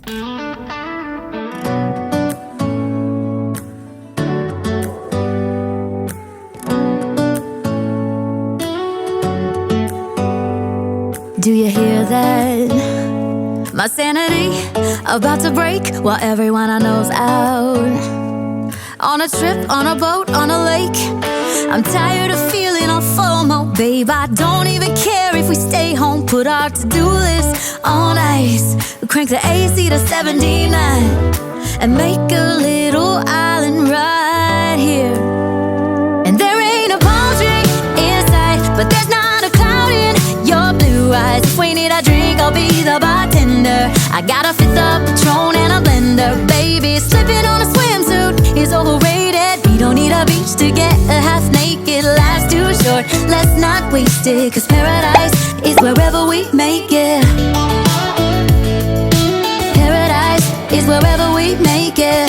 Do you hear that? My sanity about to break while everyone I know's out. On a trip, on a boat, on a lake. I'm tired of feeling all FOMO, babe. I don't even care if we stay home. Put our to-do list on ice. Crank the AC to 79 and make a little island right here. And there ain't a palm tree in sight, but there's not a cloud in your blue eyes. If we need a drink, I'll be the bartender. I got a fifth of Patron and a blender, baby. Slipping on a swimsuit is overrated. We don't need a beach to get a half naked. Life's too short, let's not waste it, 'cause paradise is wherever we make it. Paradise is wherever we make it.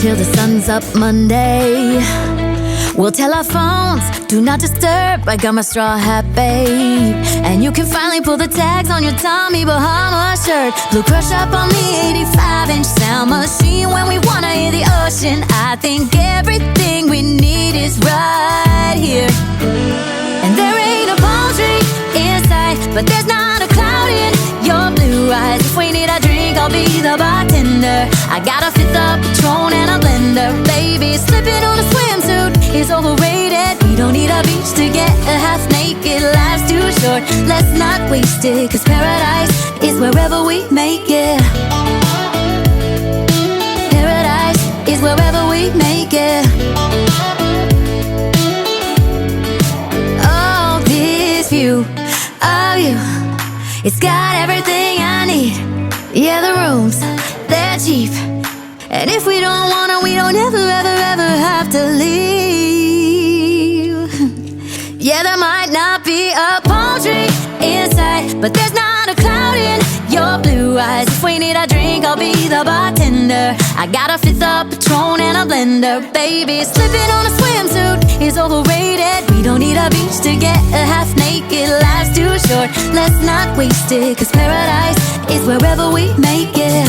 Till the sun's up Monday, we'll tell our phones, do not disturb. I got my straw hat, babe. And you can finally pull the tags on your Tommy Bahama shirt. Blue crush up on the 85-inch sound machine when we wanna hear the ocean. I think everything we need is right here. And there ain't a palm tree in sight, but there's not a cloud in your blue eyes. If we need a drink, I'll be the bartender. I got a fifth of Patron and a blender, baby. Slipping on a swimsuit is overrated. We don't need a beach to get a half naked. Life's too short, let's not waste it, 'cause paradise is wherever we make it. Paradise is wherever we make it. Oh, this view of you, it's got everything I need. Yeah, the rooms, they're cheap. And if we don't wanna, we don't ever, ever, ever have to leave. Yeah, there might not be a palm tree inside, but there's not a cloud in your blue eyes. If we need a drink, I'll be the bartender. I got a fifth of Patron and a blender, baby. Slipping on a swimsuit is overrated. We don't need a beach to get a half naked. Life's too short, let's not waste it, 'cause paradise is wherever we make it.